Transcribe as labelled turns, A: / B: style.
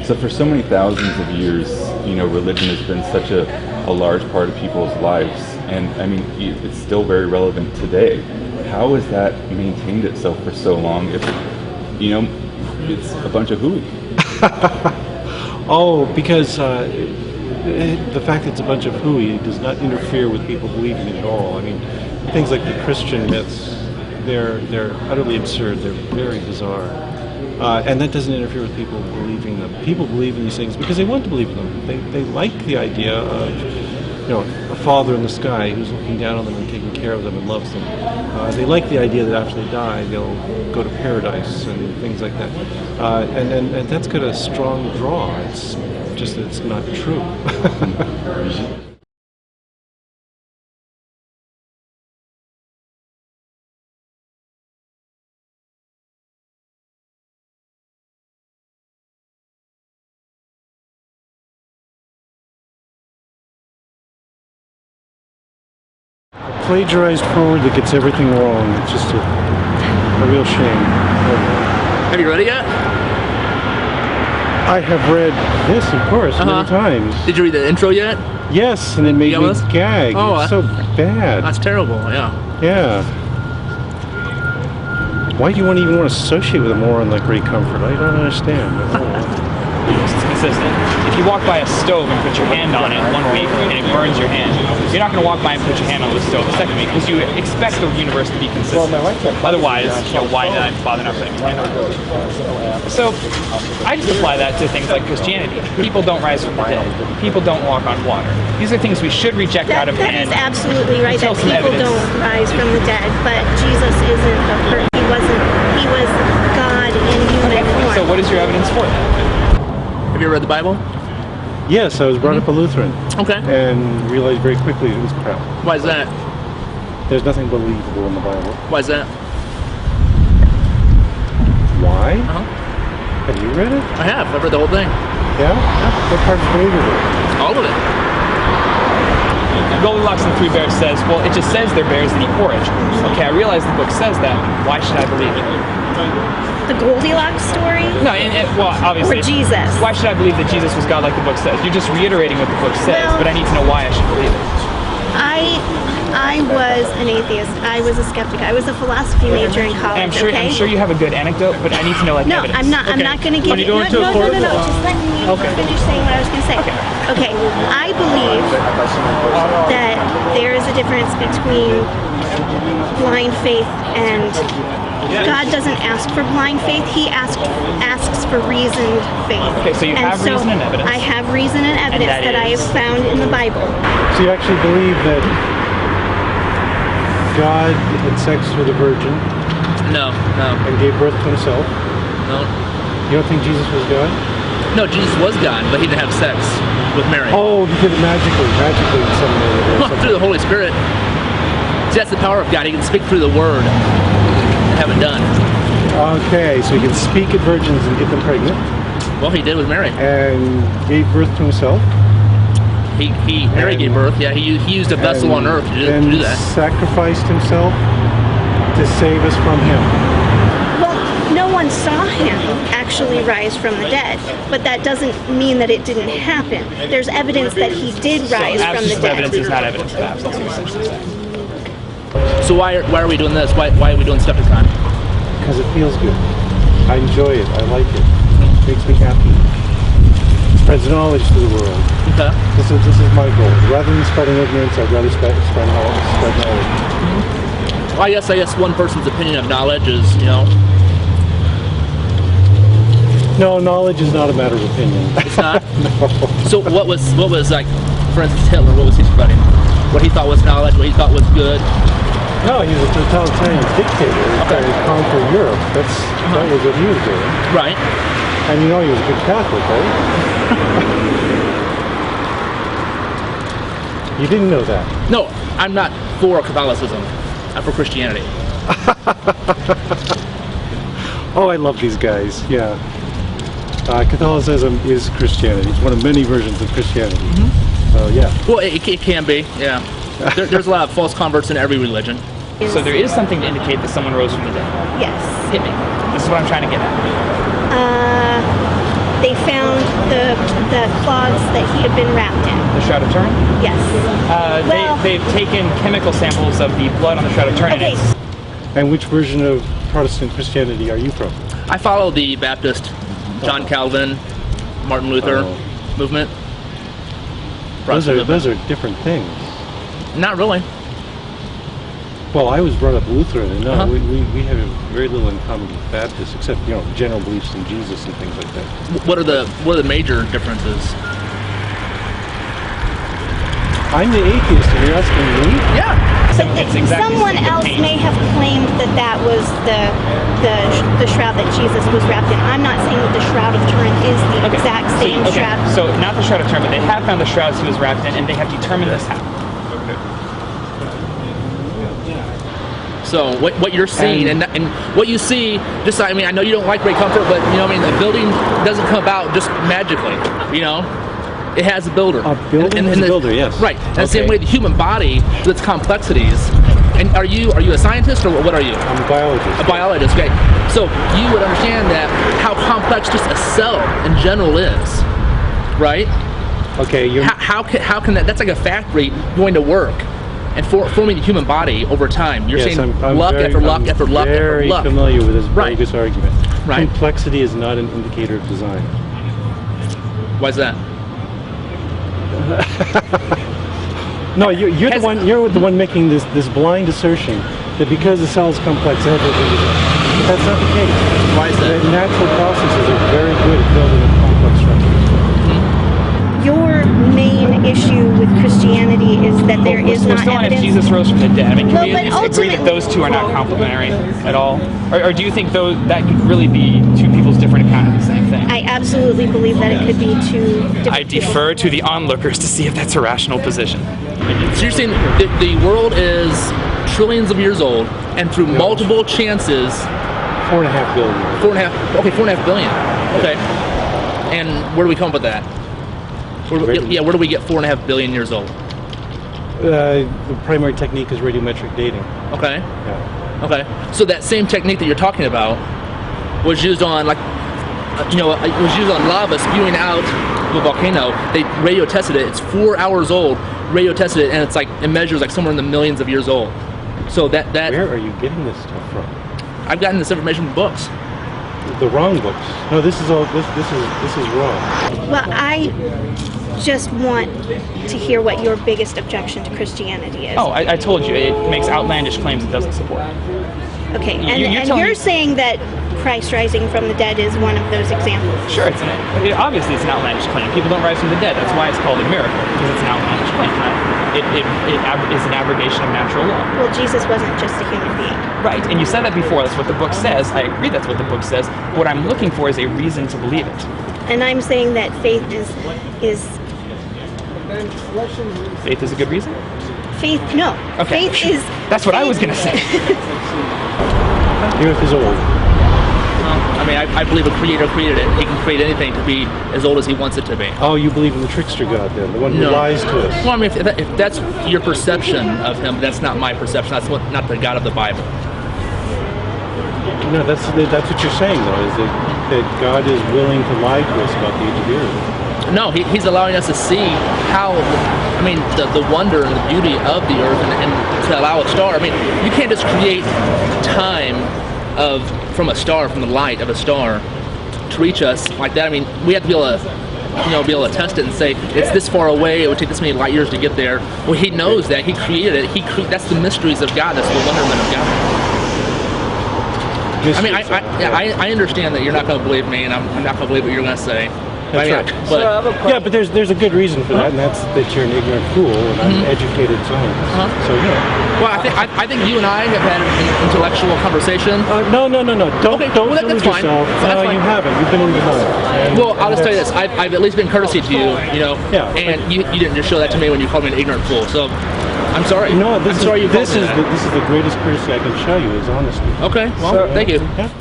A: So for so many thousands of years, religion has been such a large part of people's lives, and I mean, it's still very relevant today. How has that maintained itself for so long if, it's a bunch of hooey?
B: Oh, because the fact that it's a bunch of hooey does not interfere with people believing it at all. I mean, things like the Christian myths, they're utterly absurd. They're very bizarre. And that doesn't interfere with people believing them. People believe in these things because they want to believe in them. They like the idea of, a father in the sky who's looking down on them and taking care of them and loves them. They like the idea that after they die, they'll go to paradise and things like that. And that's got a strong draw. It's just that it's not true. Plagiarized forward that gets everything wrong. It's just a real shame.
C: Have you read it yet?
B: I have read this, of course, many times.
C: Did you read the intro yet?
B: Yes, and it made me gag.
C: Oh,
B: it's so bad.
C: That's terrible, yeah.
B: Yeah. Why do you even want to associate with a moron like Ray Comfort? I don't understand.
D: It's consistent. If you walk by a stove and put your hand on it 1 week and it burns your hand, you're not going to walk by and put your hand on the stove the second week because you expect the universe to be consistent. Otherwise, why did I bother not putting my hand on it? So, I just apply that to things like Christianity. People don't rise from the dead. People don't walk on water. These are things we should reject out of hand.
E: That is absolutely right, that people don't rise from the dead, but Jesus isn't a person. He was God in human form.
D: So what is your evidence for that?
C: Have you read the Bible?
B: Yes, I was brought up a Lutheran.
C: Okay.
B: And realized very quickly it was crap.
C: Why is that?
B: There's nothing believable in the Bible.
C: Why is that?
B: Why? Have you read it?
C: I have. I've read the whole thing.
B: Yeah? What part's believable?
C: All of it.
D: Goldilocks and the Three Bears says, well, it just says they're bears that eat porridge. Okay, I realize the book says that. Why should I believe it?
E: The Goldilocks story?
D: No, well, obviously.
E: Or Jesus?
D: Why should I believe that Jesus was God like the book says? You're just reiterating what the book says, but I need to know why I should believe it.
E: I was an atheist. I was a skeptic. I was a philosophy major in college.
D: I'm sure you have a good anecdote, but I need to know evidence.
E: I'm not. I'm not going to give you. No. Just let me finish saying what I was going to say. Okay. I believe that there is a difference between blind faith and God doesn't ask for blind faith. He asks for reasoned faith.
D: Okay, so you have reason and evidence.
E: I have reason and evidence that I have found in the Bible.
B: So you actually believe that God had sex with a virgin?
C: No.
B: And gave birth to himself?
C: No.
B: You don't think Jesus was God?
C: No, Jesus was God, but he didn't have sex with Mary.
B: Oh, he did it magically in some way.
C: Well, through the Holy Spirit. See, that's the power of God. He can speak through the Word and have it done.
B: Okay, so he can speak at virgins and get them pregnant.
C: Well, he did with Mary.
B: And gave birth to himself.
C: Mary gave birth. Yeah, he used a vessel on earth to do that.
B: Sacrificed himself to save us from him.
E: Well, no one saw him actually rise from the dead, but that doesn't mean that it didn't happen. There's evidence that he did rise from the dead.
D: Evidence is not evidence of absence, you're essentially saying.
C: So why are we doing this? Why are we doing Skepticon?
B: Because it feels good. I enjoy it. I like it. It makes me happy. It spreads knowledge to the world.
C: Okay.
B: This is my goal. Rather than spreading ignorance, I'd rather spread knowledge.
C: Well, I guess one person's opinion of knowledge is,
B: No, knowledge is not a matter of opinion.
C: It's not?
B: No.
C: So what was like, for instance, Hitler, what was he spreading? What he thought was knowledge, what he thought was good?
B: No, he was a totalitarian dictator. He tried to conquer Europe. That was what he was doing.
C: Right.
B: And he was a good Catholic, right? You didn't know that?
C: No, I'm not for Catholicism. I'm for Christianity.
B: Oh, I love these guys. Yeah. Catholicism is Christianity. It's one of many versions of Christianity. So, yeah.
C: Well, it can be, yeah. There's a lot of false converts in every religion.
D: So there is something to indicate that someone rose from the dead.
E: Yes.
D: Hit me. This is what I'm trying to get at.
E: They found the cloths that he had been wrapped in?
D: The Shroud of Turin?
E: Yes. Well-
D: They've taken chemical samples of the blood on the Shroud of Turin.
E: Okay.
B: And which version of Protestant Christianity are you from?
C: I follow the Baptist, John Calvin, Martin Luther movement.
B: Those are different things.
C: Not really.
B: Well, I was brought up Lutheran, and no, we have very little in common with Baptists, except general beliefs in Jesus and things like that.
C: What are the major differences?
B: I'm the atheist, and you're asking me?
C: Yeah.
D: It's exactly
E: Someone
D: the
E: else
D: paint.
E: may have claimed that was the shroud that Jesus was wrapped in. I'm not saying that the Shroud of Turin is the exact same shroud.
D: So not the Shroud of Turin, but they have found the shrouds he was wrapped in, and they have determined this how.
C: So what you're seeing and what you see, just I know you don't like great comfort, but a building doesn't come about just magically. It has a builder.
B: A building has a builder, yes.
C: Right. And the same way the human body with its complexities. And are you a scientist or what are you?
B: I'm a biologist.
C: A biologist, okay. So you would understand that how complex just a cell in general is, right?
B: Okay,
C: How can that's like a factory going to work and forming the human body over time. You're saying
B: I'm
C: luck
B: very,
C: after luck after luck after luck.
B: Very familiar with this
C: Right.
B: bogus argument.
C: Right.
B: Complexity is not an indicator of design.
C: Why is that?
B: No, you're the one making this blind assertion that because the cell is complex, everything is. That's not the case.
C: Why is that?
B: The natural processes are very good at building a complex structure.
E: Your main issue with Christianity is that there is
D: We're
E: not
D: still on if
E: evidence.
D: Jesus rose from the dead. Can
E: Well,
D: we
E: but
D: at least agree that
E: ultimately-
D: those two are not complementary at all? Or do you think that could really be two people's different account of the same thing?
E: I absolutely believe that it could be two different
D: I defer to the onlookers to see if that's a rational position.
C: So you're saying the world is trillions of years old, and through multiple chances,
B: 4.5 billion.
C: 4.5 billion. Okay. And where do we come up with that? Where do we get 4.5 billion years old?
B: The primary technique is radiometric dating.
C: Okay.
B: Yeah.
C: Okay. So that same technique that you're talking about was used on it was used on lava spewing out of a volcano. They radio tested it. It's 4 hours old. Radio tested it, and it measures somewhere in the millions of years old. So that
B: Where are you getting this stuff from?
C: I've gotten this information from books.
B: The wrong books. No, this is wrong.
E: Well, I just want to hear what your biggest objection to Christianity is.
D: Oh, I told you, it makes outlandish claims it doesn't support.
E: Okay,
D: you're
E: and
D: telling
E: you're
D: me-
E: saying that Christ rising from the dead is one of those examples.
D: Sure, obviously it's an outlandish claim. People don't rise from the dead. That's why it's called a miracle, because it's an outlandish claim. It is an abrogation of natural law.
E: Well, Jesus wasn't just a human being.
D: Right, and you said that before. That's what the book says. I agree that's what the book says. But what I'm looking for is a reason to believe it.
E: And I'm saying that faith is
D: Faith is a good reason?
E: faith. No,
D: Okay.
E: faith is.
D: That's what I was going to say.
B: The earth is old.
C: I believe a creator created it. He can create anything to be as old as he wants it to be.
B: Oh, you believe in the trickster God then, the one who lies to us.
C: Well, if that's your perception of him, that's not my perception. That's not the God of the Bible.
B: No, that's what you're saying though, is that God is willing to lie to us about the age of the earth.
C: No, he's allowing us to see how, the wonder and the beauty of the earth, and to allow a star. You can't just create time from a star, from the light of a star, to reach us like that. We have to be able to test it and say it's this far away. It would take this many light years to get there. Well, he knows that. He created it. That's the mysteries of God. That's the wonderment of God. I understand that you're not going to believe me, and I'm not going to believe what you're going to say.
B: That's right. But there's a good reason for that, and that's that you're an ignorant fool, and I'm an educated scientist. So
C: Well, I think you and I have had an intellectual conversation.
B: No. Don't
C: that's
B: delude
C: fine.
B: yourself.
C: That's
B: No,
C: fine.
B: you haven't. You've been in denial.
C: Well, I'll just tell you this. I've at least been courtesy to you,
B: Yeah.
C: and you didn't just show that to me when you called me an ignorant fool. So, I'm sorry.
B: No,
C: I'm sorry you called
B: this
C: me
B: is
C: that.
B: the greatest courtesy I can show you is honesty.
C: Okay, well, thank you.
B: Yeah.